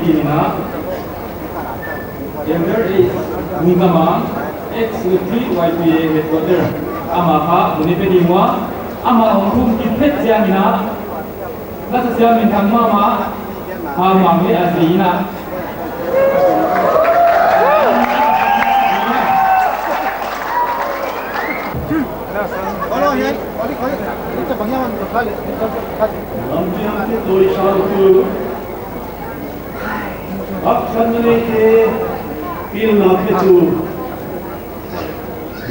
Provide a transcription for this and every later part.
Tina. Younger is Mungama, ex-3 YPA headquarter. Amaka, Munipedingwa, Ama Hongkum Kipet Jamina, that's a Jamin Mama, Mama, as Lina.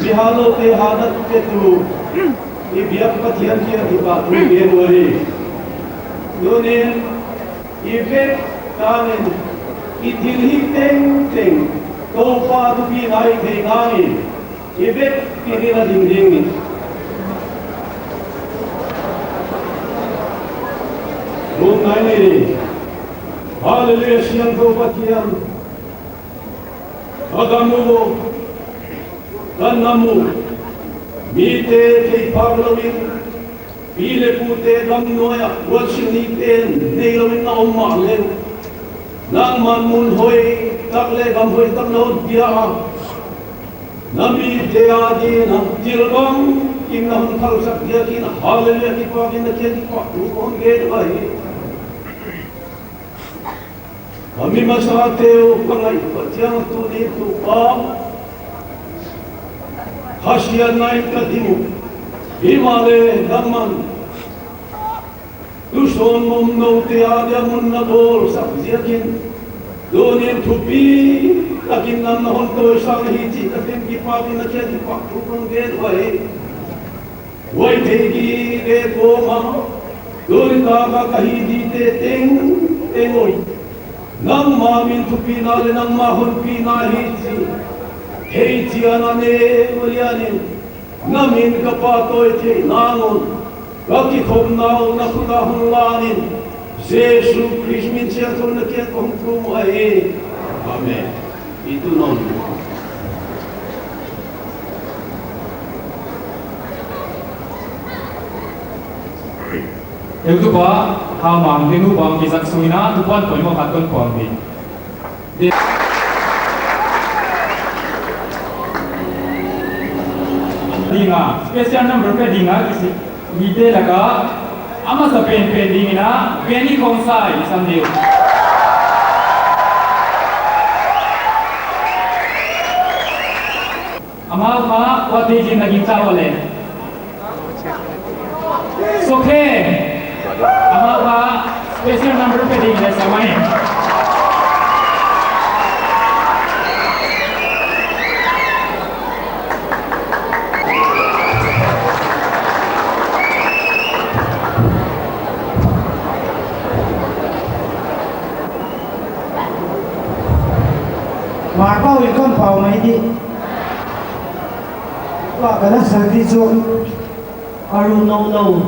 Mihalote hadat ketu, ibiak patian kia dipatu bienwari. Dunin, ibek kanin, thilhihte ting, topa tu pinai thingangin, ibek pinina dingdingin. Rungai ni, haleluya siang topa kian, agamu Kanamu, mite kay paglawin, pile pute lang noya, wasiniten, nilawin na umalin, nang manmunhoy, takle gamhoy taknaod biya, namite adi ng tilbang, kinahang thousak diya kina, haleluya kipakin na kiya kipak, rukong gedway. Kami masateo pangay, patyang tulit upang, Hasya naik kadimu, himale daman. Duson mumno tiada munnabol sabziakin. Donin tupi, takin nan nahon to thilhihte takin kipakin na kiya kipak rukong gedway. Way tegi gepo ma, donin kaka kahidite tengoy. Nang mamin tupi nale nang mahon pinahiti. Hey tianane mulianin, namin kapatoy ti nangon, kakikom nao na kunahulanin, Jesu Christ min siya kung nakiat kong kumay. Amen. Ito nun. Heutu ba, hamang dinu bang kisak sumina, tupan ko mo katon po ang di. Dinga, special number pe dinga kisi hite laga ama sa pen dingina geni konsai samdeu ama wate jin naging tawale soke ama special number pe dinga samai Mahmah wilkon Phalna ini, wah kalau sakit jom, aru no.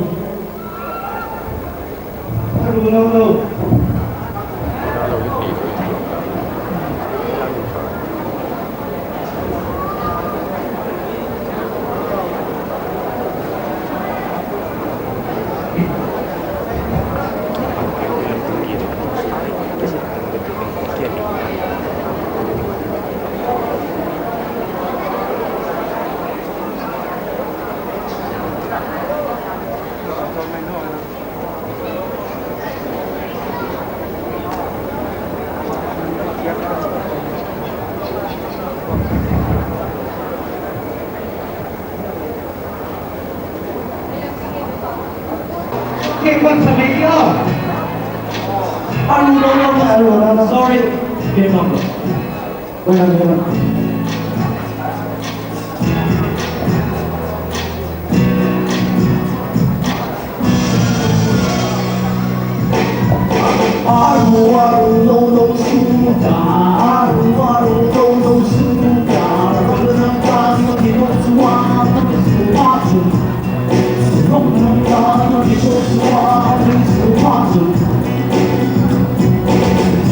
Sorry, Imam.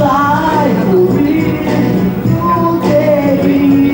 I will read you, baby.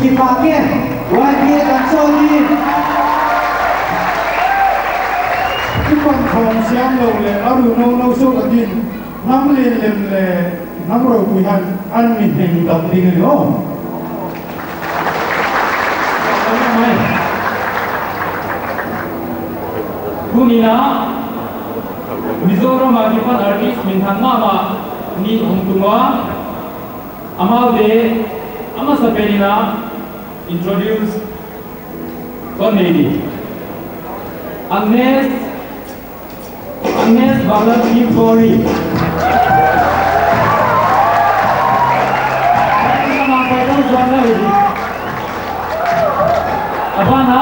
Kipiak YPA Gen.Hqu Golden ทุกคนของเสียงเราเลยอารุณโนสุกดินน้ำเลี้ยงเลยน้ำเราคุยกันอันมีแห่งดอกดิ่งเลยพรุ่งนี้นะมิโซรามาที่พันอาร์ติสมินทันมามานี่องตุงะอามาเดอามาสเปรินะ introduce คนนี้Agnes Balat Kipori nama paisawn zohna ini abana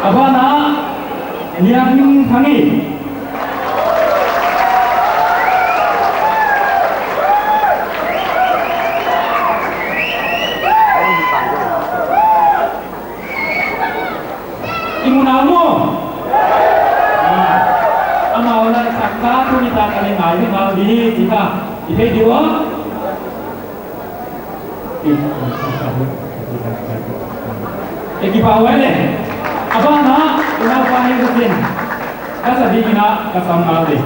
abana lian khangi imunamo amawala sakka tunita kali ngai ni mau di jika ite diwa ekipawale abana una pani kusin kasa dikina kasam ngali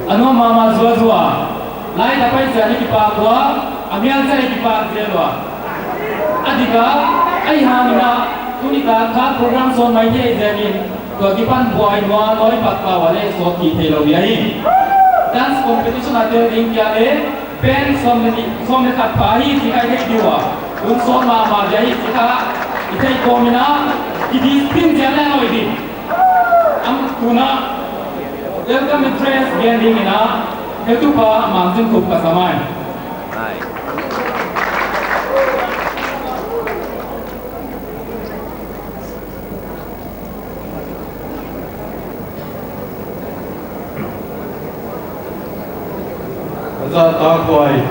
Ano mama zua lai dapat jadi kipiak dua amial saya kipiak dua adika ai hamina tunika ka program son mai je jadi dua kipan buai dua noi pakpa wale so ki thelo biai dance competition ada ring kya le pen som kat pahi tikai ke dua un son mama jadi kita itai komina di spin jalan noi di am tuna welcome interest gaining ina Heutu pa mangjung khut kasamai Huai,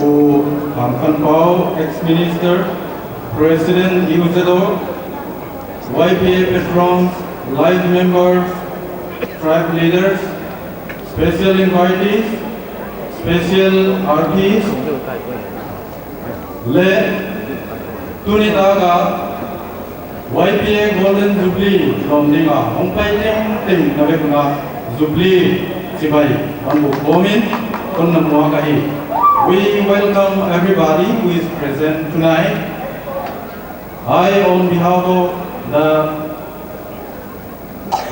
Hiangtam Lamka, ex-minister, president Heutu, YPA patrons, live members, tribe leaders, special invitees, special artists, le tunitaga YPA Golden jubilee romdinga hongpai ting nabekuna jubilee sibai anbu komin konnamwa kahi. We welcome everybody who is present tonight. I, on behalf of the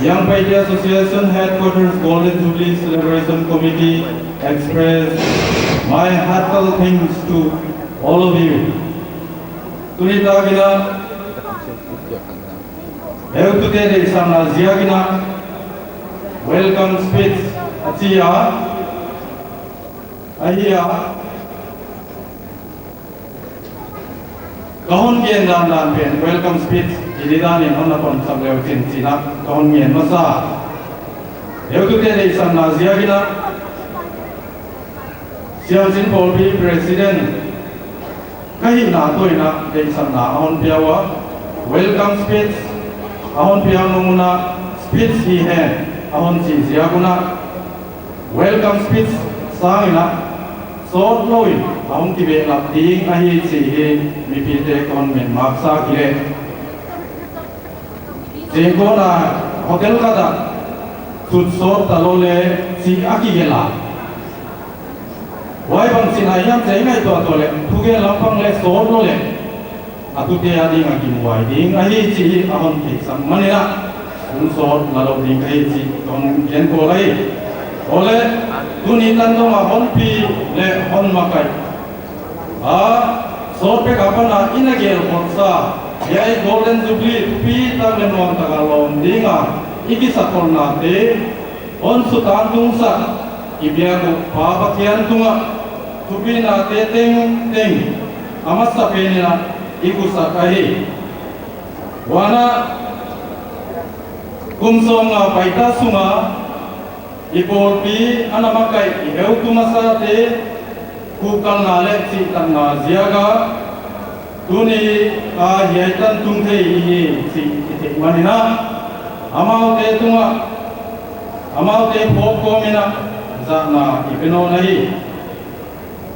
YPA Association Headquarters Golden Jubilee Celebration Committee, express my heartfelt thanks to all of you. Tunita gina, Heutu de sana zia gina, welcome speech atia, ahia, kahon gen dan pen welcome speech. Jadi dah ni mana pun sambil cincina tahun ni masa. Heutu dari sana zia gina, siasin pawlpi presiden, kahit na tu ina dari sana ahon piawa welcome speech, ahon piawa muna speech theih, ahon si zia guna welcome speech sang ina short loi, ahon kipiak lapting ahi theih mipite kon men maksa kile. Jengkona hotel kada tutsor talole si aki gela. Wai bang sinayam jengai to atole tuge lampang le sor lole. Atu te adi ngaki muai ding ahi si ahon ki sam manena unsor lalo ding ahi si ton gen ko lai. Ole tunitan to ahon pi le hon makai. Sor pe kapana inagel konsa. YPA Golden Jubilee pi tang lenuang tagalom dinga iki sakol nate on sutan thousak kipiak papakian tunga tupi nate teng amas sapenina iku sakahi wana kumsonga paita sunga ipolpi anamakai Heutu masate kukal nale si tanna ziaga tuni hiangtam theih si manina amau te tunga amau te phop komina zana ipeno nahi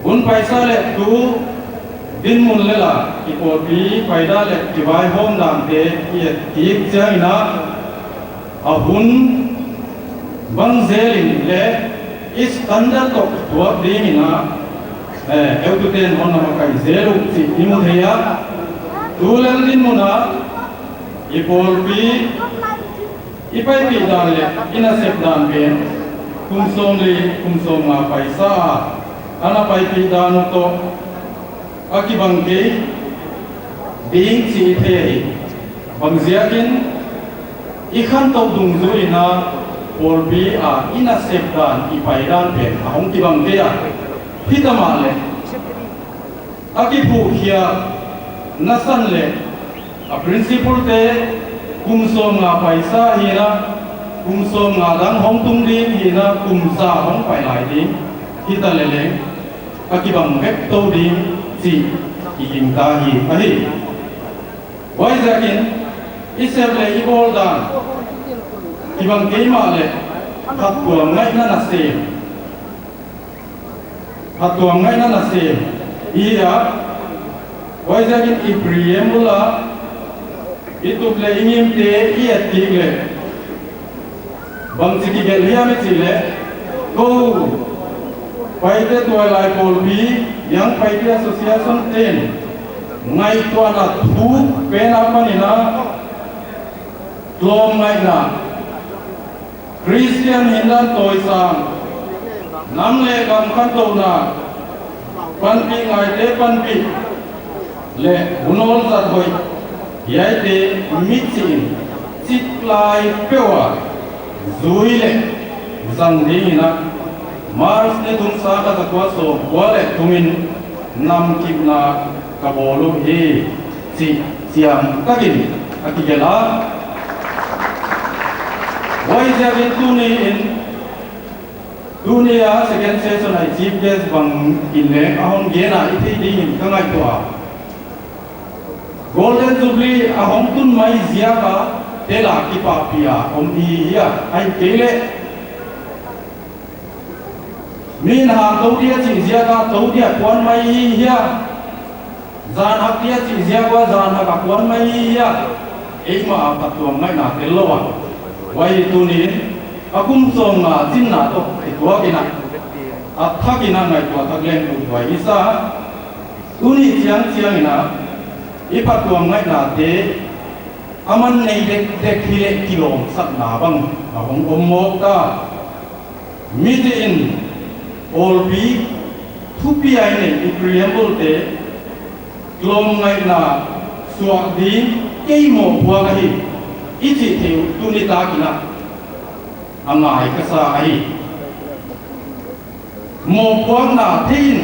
un paisa le tu din mun lela ipolpi paida le tibai hom dang te tik changina ahun bang zelin le is tanda tok tuak dimina Heutu ten on namakai zelu si imu theih tulel din muna ipolpi ipai pi dan le ina sep dan pen kumsom nga paisa ana pai pi dan to akibang ke ding si theih bang ziakin ikhan to dung zuina pawlpi a ina sep dan I pai dan pen ahong kibang ke ya hitama le akipu hia nasan le a principle te kumsom nga paisa hina kumsom nga dang hong tung din hina kumsa hong pai lai din hita lele akibang vek to din si iking ta hi ahi wai zakin isep le ibol dan ibang keima le hatuang ngai na nasem hatuang ngai na nasem iya wai zakin ipriemula itu le ingim te iat tigle bang siki gel hiam chile go paite toy lai pawlpi yang paite association ten ngai to na thu pena panina tlom ngai na Christian hindan toy sang nam le gam khan to na panpi ngai te panpi le unol zat hoi yai te mitchin chitlai pewa zuile zang dingina mars ne thum sa ka takwa so wale thumin nam kipna kabolu he chi siam takin akigela wai javin tuni in dunia second session ai chief guest bang inle ahon gena ithi ding kangai to golden jubilee ahong tun mai zia ka tela kipapia om iya ai kele min ha to dia chi zia ka to dia kwan mai hiya zan hak dia chi zia ka zan hak kwan mai hiya eima patuang mai na telowa wai tunin akum song na chin na to ikwa kina athakina ngai to thaklen tu wai isa tuni chiang chiang ina ipatuang ngai na te aman nei dek hile kilom sat na bang ahong omok ta mid in pawlpi thupi ai nei preamble te klom ngai na suak din keimo bua ga hi ichi theu tunita kina angai ka sa ai mo buang na thin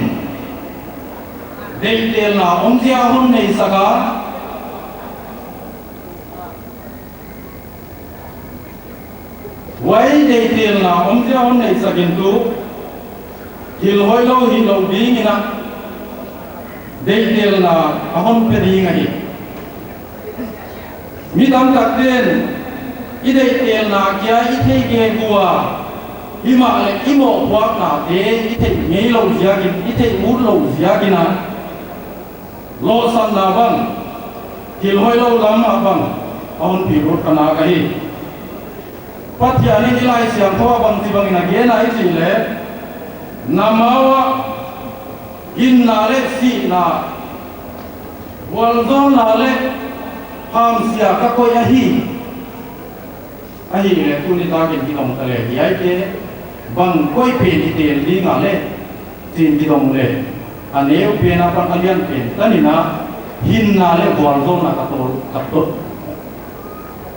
dei tel na omjia hon nei saka wai dei tel na omjia hon nei sakin tu hilou ding ina dei tel na ahon pe ding ai mi dam tak den idei tel na kya ithei ge bua ima le imo buak na te ithei ngei lo zia kin ithei mut lo zia kina lo san na bang hilou lam abang ahon pi rut kana ka hi pathya ni ilai siam thawa bang ti bang ina ge na ichi le namawa inna le si na wal zohna le ham sia ka koih ahi le tuni ta kin ki dong tale yai ke bang koih pe ni tel li nga le tin ki dong le aneu pe na pan alian pe tanina hinna le wal zohna ka to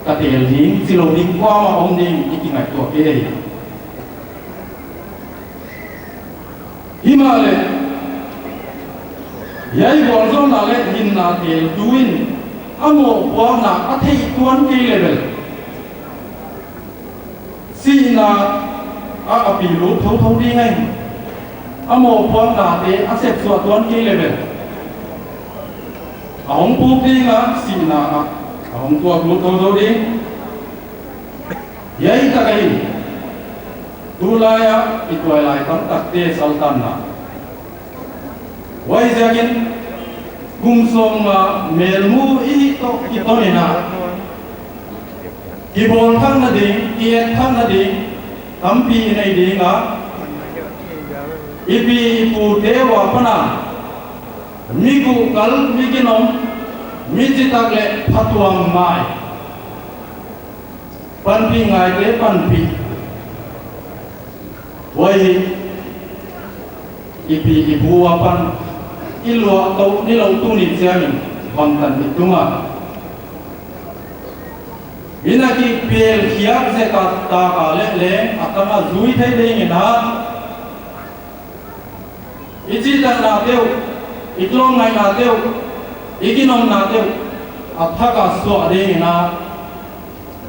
ka tel ding silo ding kwa ma om ding ki ngai to ke himale yai wal zohna le hinna tel tuin amo buang na athei tuan ke level sina a apilu thau di ngai amo buang na te asep so tuan ke level ahong pu di nga sina ahong tua lu thau di yai ta kai tulaya itwai lai tam tak te sultan na wai jagin kumsom ma melmu I to kitonina kibon thang na ding kiet thang na ding tampi nei ding a ipi pu dewa pana migu kal miginom mijitak le phatuang mai panpi ngai le panpi wai ipi ibu apan ilua tau ni lau tu ni jamin bangtan itunga ina ki pel khiak se ka ta ka le atama zui thai le nge na ichi ta na teu itlong ngai na teu ikinom na teu athaka so ade nge na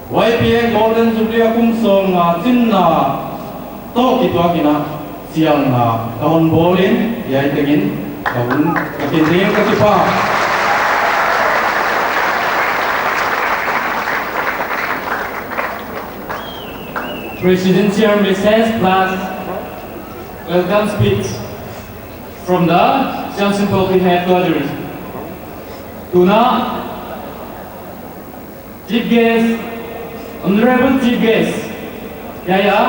YPA Golden Jubilee kum song nga chin na to ki to kina siang na kahon bolin yai tengin kahon kakinring ka kipa Presidential recess plus welcome speech from the YPA headquarters. Tuna, Chief Guest, Honorable Chief Guest, Yaya,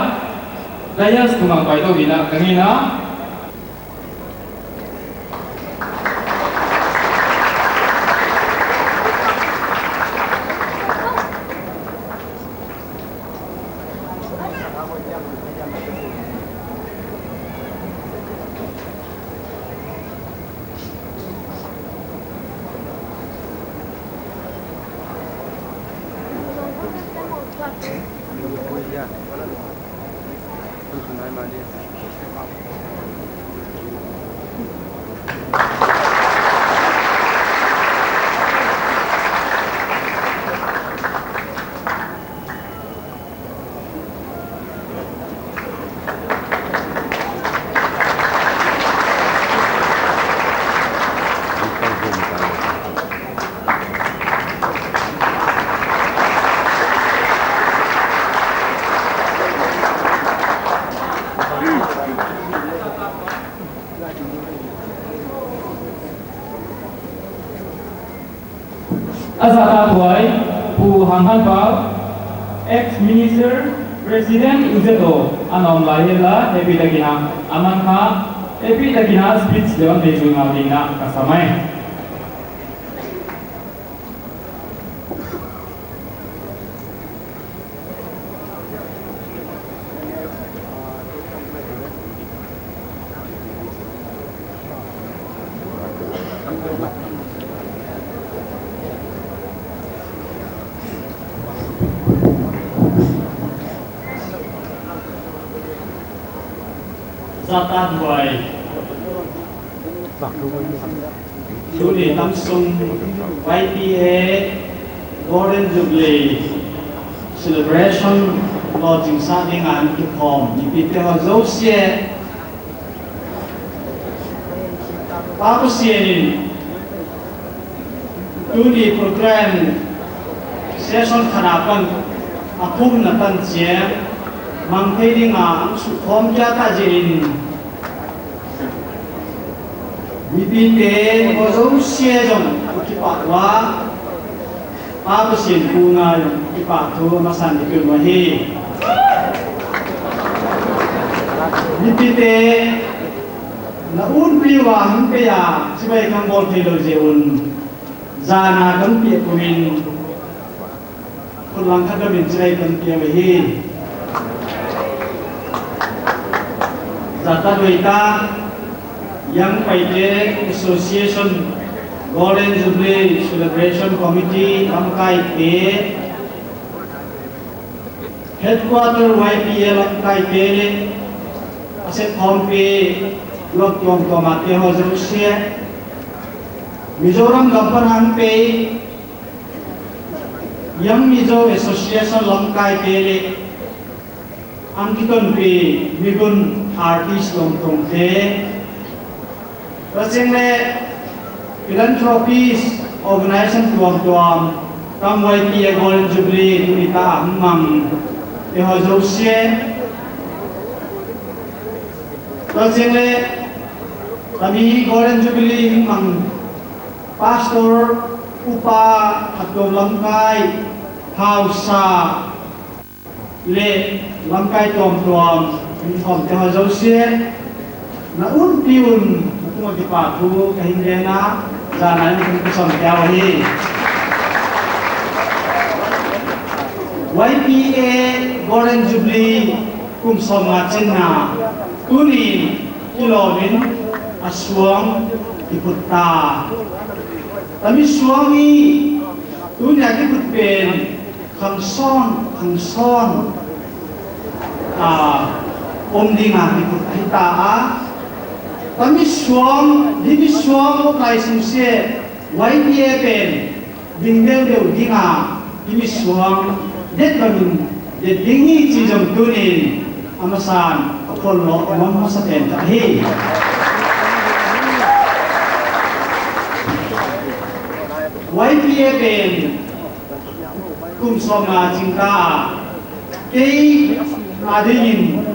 Dayas tumang paito gina kanina. Asata Huai, Pu Hanghan Pao, ex-minister, President Uzeto, Anom Lahila, Epi Dagina, Amanha, Epi Dagina speech Leon Bejung Alina, Kasamai. Zata Huai Jubilee Tamsung YPA Golden Jubilee Celebration Lodging Sani Ngan Kikom Ipite Hazo Sie Papu Sienin Tuni program session Khanapan Akum Natan Jie Mang Thei Nga Sukhom Jata Jin Ipite Hazo Sie Jong Kipak Wa Papu Sien Punga Kipak Tu Masan Dikul Mahi Ipite Naun Piwa Hampea Sebagai Kambol Thilo Jeun Zana Kampi Kumin Kulang Kadamin Sebagai Kampi Mahi Zata Duita Yang YPA Association Golden Jubilee Celebration Committee Lamka Headquarter YPA Lamka Cassette Pawlpi Lok Tuang Tomate Hozusia Mizoram Gampan Yang Mizo Association Lamka Angkiton Pi Migun Artist Long Tong Te Rasingle Philanthropies Organization Tuam Kam YPA Golden Jubilee Tunita Ammang Tehozosie Rasingle Kami Golden Jubilee Mang Pastor Upa Hiangtam Lamka thousak Le Lamka Tuam Om Tehozosie Na Piun Kung Magipatu Kahindena Zanan Kung Kusang Tiawahi YPA Golden Jubilee Kum Som Ngacin Na Tunin Kilowin asuang ikut ta tapi suami dunia ikut pen khang son dinga ikut kita tapi suang lai sungse YPA pen dingdel dinga ini suang det bamin det dingi cijam tunin amasan apollo masa pen theih YPA pen kum somna cinta kei adingin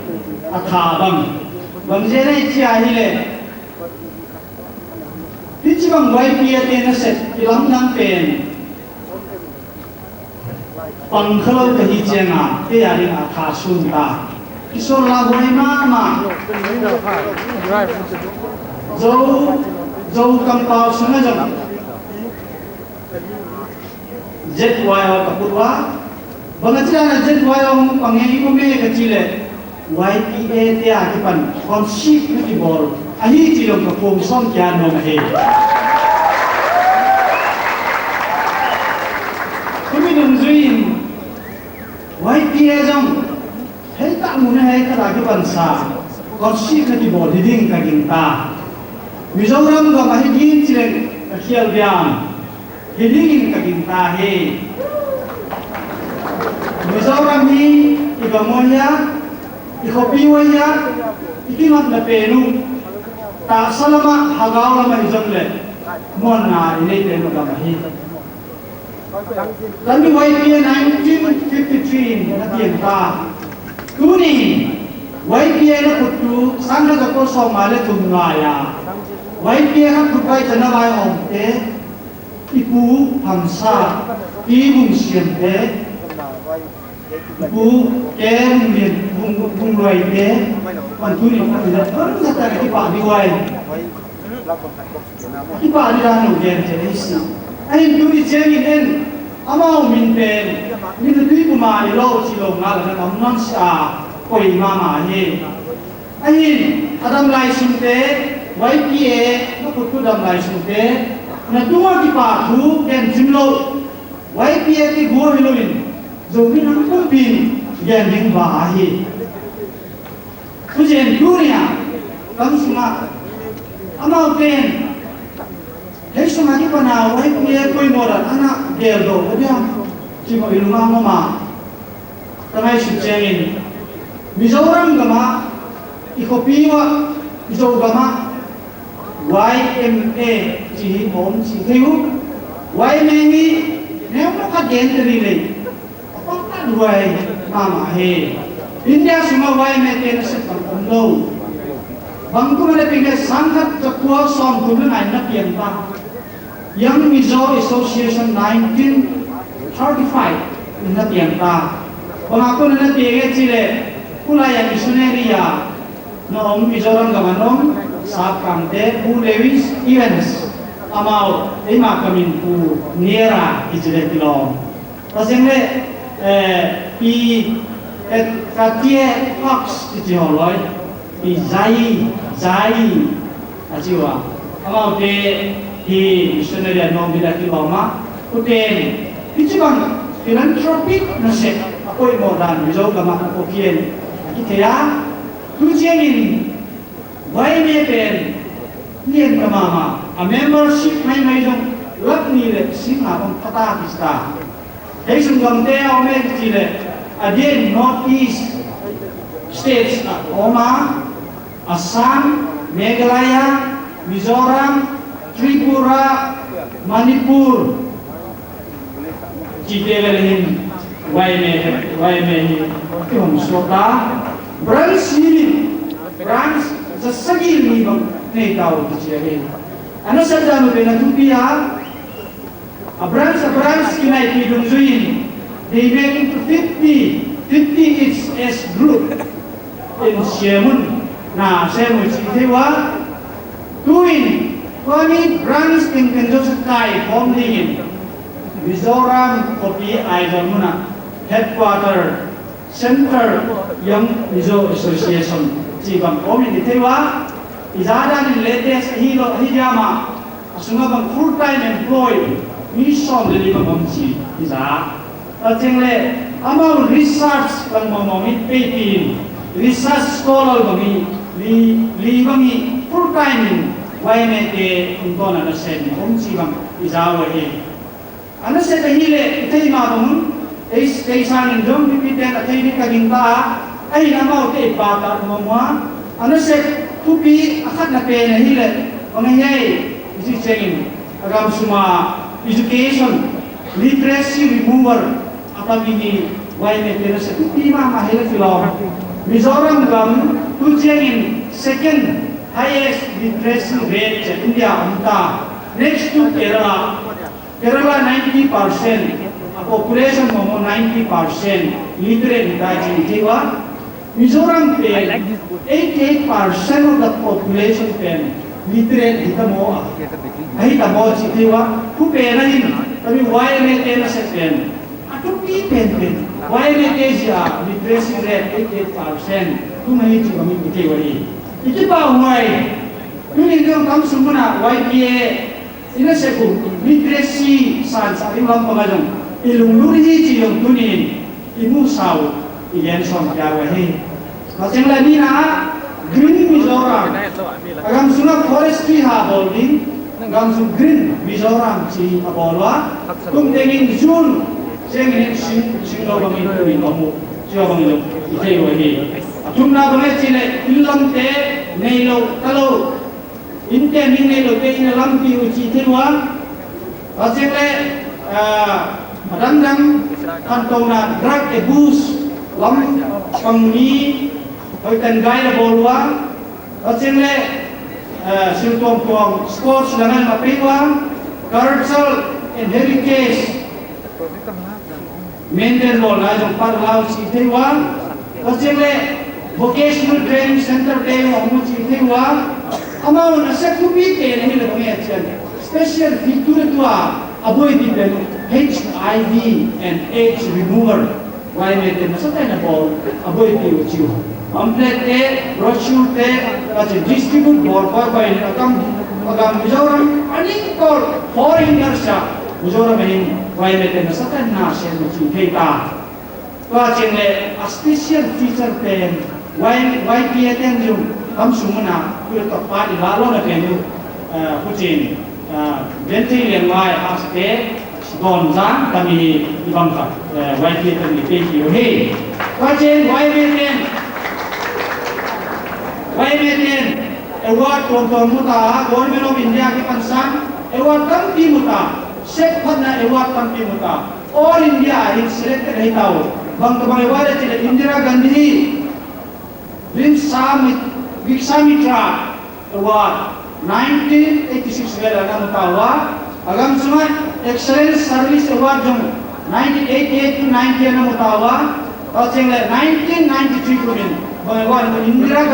athabang bangjere chiahile pichibang YPA ten set ilam nang pen pangkhalo kahi chenga te ari atha sunta kisor la hoi ma zo kampau sunga jam ZYO kapurwa bangachana ZYO pangengi ko me kachile YPA te akipan konship ni bol ahi chilong ka pom som kya no he kami nungzuin YPA jong hei ta mun he ka akipan sa konship ni bol hiding ka ginta Mizoram ga mahigin chileng khial biam hilingin kaginta he Mizoram hi igamoya ikopiwaya ikingat na penu ta salama hagaw lama izongle mona inete no gamahi Lami YPA 1953 na tienta tuni YPA na kutu sanga ko somale tumngaya YPA na kutai tanawai omte ipu hamsa ibung siente ipu kem lian bung roi te pantuni pantuni kan sata ki pa di wai ki pa di ran no gen te isi ai tu di jeng in amau min pen min tu ku ma lo si lo nga la na non sa koih ma he ai adam lai sunte YPA no kutu dam lai sunte na tua ki pa thu gen jimlo YPA ki go hiloin zohna nang pin gen ding ba hi kujen dunia kam suma amau ten hei suma ki pana YPA koi mora ana gel do dia chimo ilunga mama tamai suchengin Mizoram gama ikopiwa izo gama YMA chỉ ổn chỉ thiếu YMA ni nếu nó phát triển từ đi lên có các đuôi mà he India semua YMA tên sẽ còn lâu bằng cũng là bên cái sáng tác cho qua som cũng là nó tiền ta Young Mizo Association 1935 nó tiền ta còn aku nó tiền cái gì đấy cũng là yang missionary ya nó ông Mizoram cái mà Sakam de Bu Lewis Evans amau lima kamin ku niera ijle tilom tasenge pi katie fox ti holoi pi zai ajiwa amau de hi missionary nom bila kiloma uten pichibang philanthropic na se apoi modan mizo kama ko kien kithea tujenin YPA pen lian kamama a membership mai jong lakni le singa pang pata kista hei sungam te ome chile again northeast states Oma Assam Meghalaya Mizoram Tripura Manipur chitelehin YPA hi sota branch sesegi ni bang nei tahu kecil. Anu saja membela tupia. Branch kinai hidung zuin. They make into 50 each as group in Siemun. Nah, saya mau cerita tuin. Kami branch tinggal sekai form dingin. Mizoram kopi air muna headquarter center yang Mizo Association. Jibang kami ditewa izada ni latest hilou hijama asunga bang full time employee mi som le li bang chi iza chengle among research bang momit peitin research scholar bang li bang full time YPA ke untona na sen chi bang iza wa he ana se hile thei ma bang paisawn indom pipiten athei ni kagingta ai namau te pa ta momwa ana se tupi akhat na pe na hile ongai isi chengin agam suma education literacy remover apagi ni YPA te na se tupi ma hele filom Mizoram gam tu chengin second highest literacy rate in India amta next to Kerala 90% population momo 90% literate daji jiwa Mizoram pe 88% of the population pen literate hitamo ai tamo jiwa tu pe na hin tapi YPA te na se pen atu pi pen YPA te ja literacy rate 88% tu nahi jiwa mi ke wari ikipa Huai tuni dong kam sumuna YPA ina seku literacy san sa imam pagajong ilung luri ji yung tunin imu saw iyan som jawa he masing lagi na green Mizoram agam sunga forestry ha holding agam sun green Mizoram chi abolwa tum tengin June sengin singlo bang itu nomu siya bang itu itay wahi atumna bang chile ilam te neilo talo inte min neilo te ina lampi uci tilwa asingle madandang kantona drug abuse lam pangni hoitan gaya bolwa asingle symptom tuang sports dengan mapiwa cultural and heritage maintain bola jong parlau si tewa asingle vocational training center te mo chi tewa amau na sekupi te ni le bang action special feature tua avoid the HIV and AIDS remover YPA te nasatay na ball avoid the uchiu pamphlet te brochure te kasi distribute board by agam Mizoram aning kol foreigner siya Mizoram hin YPA te nasatay na siya uchiu kita Kachingle a special feature pen YPA ten yung kamsumuna kuya kapali lalo na ten yung kuchin gentile yang mai aste gonzang kami ibangka YPA ten dipeki he kachin YPA ten award konton muta government of India ke pansan award kampi muta set Phalna award kampi muta all India in selected hai tau bang tabang award chile Indira Gandhi Viksamitra Award 1986 wala na mutawa agam suma Excellence Service Award jong 1988 to 90 na mutawa kasi 1993 ko din bang Indira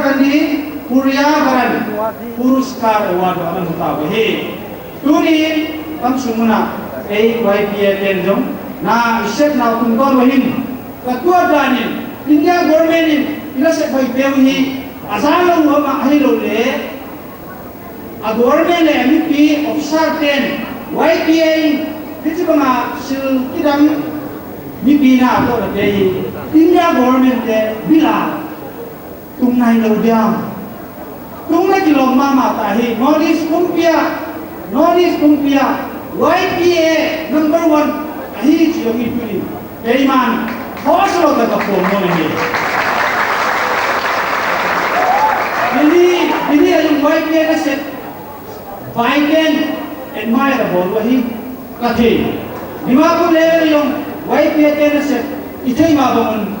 Gandhi Puryabaran Puruskar Award na mutawa he tunin kam sumuna YPA ten jong na isep na kungkol wahin katua danin India government in ila se bhai pewi azalo ma hilo le a government le MP officer ten YPA bichu ma sil kidam mi bina to le India government le bila tung nai lo diam tung na kilom ma ta hi Northeast Kumpia YPA number 1 ahi chiyo mi tuni deiman Hoslo ka po mo ni. Ini yung YPA na set Biden admirable wahi kathi. Lima po level yung YPA na set itay mabongon.